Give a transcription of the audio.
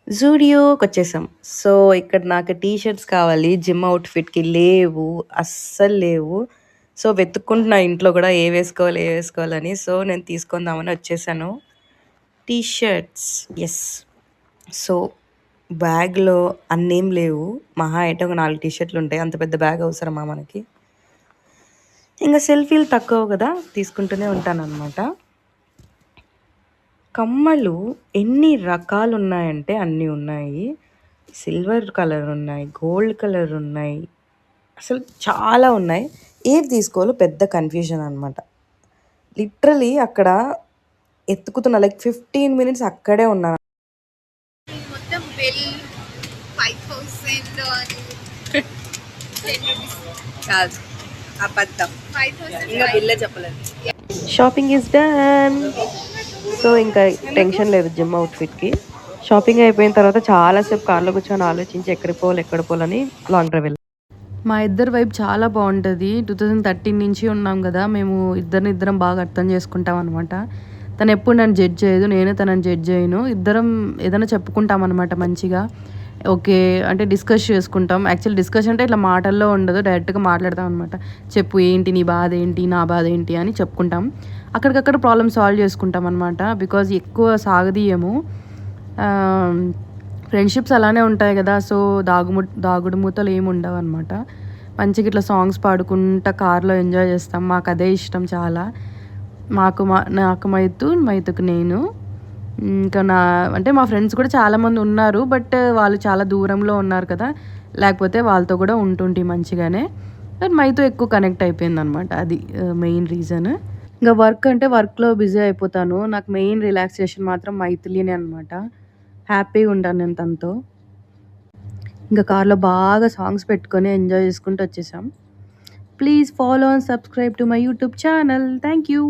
జూడియోకొచ్చేసాం. So, ఇక్కడ నాకు T shirts కావాలి. జిమ్ అవుట్‌ఫిట్‌కి లేవు. అస్సలు లేవు. సో, వెతుక్కుంటున్నా ఇంట్లో గూడా ఏవేసుకోవాలి, ఏవేసుకోవాలని. సో, నేను తీసుకుందామని వచ్చేసాను. T shirts. యెస్. సో, బ్యాగ్‌లో అన్నేం లేవు. మహా అయితే ఒక 4 టీ షర్ట్‌లుంటాయి. అంత పెద్ద బ్యాగ్ అవసరమా మనకి? ఇంక సెల్ఫీలు తక్కువ గదా! తీసుకుంటూనే ఉంటాననమాట. కమ్మలు ఎన్ని రకాలున్నాయంటే అన్నీ ఉన్నాయి. సిల్వర్ కలర్ ఉన్నాయి. గోల్డ్ కలర్ ఉన్నాయి. అసలు చాలా ఉన్నాయి. ఏది తీసుకోవాలో పెద్ద కన్‌ఫ్యూజన్ అనమాట. లిటరల్లీ అక్కడ ఎతుకుతున్నా లైక్ 15 మినిట్స్ అక్కడే ఉన్నాను. మొత్తం బిల్ 5,000 అని 10 రూపీస్ కాదు. అబద్ధం. 5,000 ఇంకా బిల్లే చెప్పలేదు. Shopping is done. సో, ఇంకా టెన్షన్ లేదు జిమ్ అవుట్‌ఫిట్‌కి. షాపింగ్ అయిపోయిన తర్వాత చాలా సేపు కార్‌లో కూర్చొని ఆలోచించి ఎక్కడికి పోవాలని లాంగ్ డ్రైవ్ వెళ్ళాం. మా ఇద్దరి వైబ్ చాలా బావుంటది. 2013 నుంచి ఉన్నాం గదా! మేము ఇద్దరినిద్దరం బాగా అర్థం చేసుకుంటాం అనమాట. తనెప్పుడు నన్ను జడ్జ్ చేయదు. నేను తనని జడ్జ్ చేయను. ఇద్దరం ఏదైనా చెప్పుకుంటామనమాట మంచిగా. ఓకే. అంటే డిస్కస్ చేసుకుంటాం. యాక్చువల్లీ డిస్కషన్ అంటే ఇట్లా మాటల్లో ఉండదు. డైరెక్ట్‌గా మాట్లాడతాం అనమాట. చెప్పు ఏంటి నీ బాధేంటి? నా బాధేంటి? అని చెప్పుకుంటాం. అక్కడికక్కడ ప్రాబ్లమ్ సాల్వ్ చేసుకుంటాం అనమాట. బికాజ్ ఎక్కువ సాగదీయము. ఫ్రెండ్షిప్స్ అలానే ఉంటాయి కదా! సో, దాగుడు మూతలు ఏమి ఉండవనమాట. మంచిగా ఇట్లా సాంగ్స్ పాడుకుంటా కార్‌లో ఎంజాయ్ చేస్తాం. మాకదే ఇష్టం చాలా. నాకు మైతు, మైతుకు నేను. ఇంకా అంటే మా ఫ్రెండ్స్ కూడా చాలామంది ఉన్నారు. బట్ వాళ్ళు చాలా దూరంలో ఉన్నారు కదా! లేకపోతే వాళ్ళతో కూడా ఉంటుంటి మంచిగానే. బట్ మైతో ఎక్కువ కనెక్ట్ అయిపోయిందనమాట. అది మెయిన్ రీజన్. ఇంకా వర్క్ అంటే వర్క్‌లో బిజీ అయిపోతాను. నాకు మెయిన్ రిలాక్సేషన్ మాత్రం మైథిలినే అనమాట. హ్యాపీగా ఉంటాను నేను తనతో. ఇంకా కార్‌లో బాగా సాంగ్స్ పెట్టుకొని ఎంజాయ్ చేసుకుంటూ వచ్చేసాం. Please follow and subscribe to my YouTube channel. Thank you.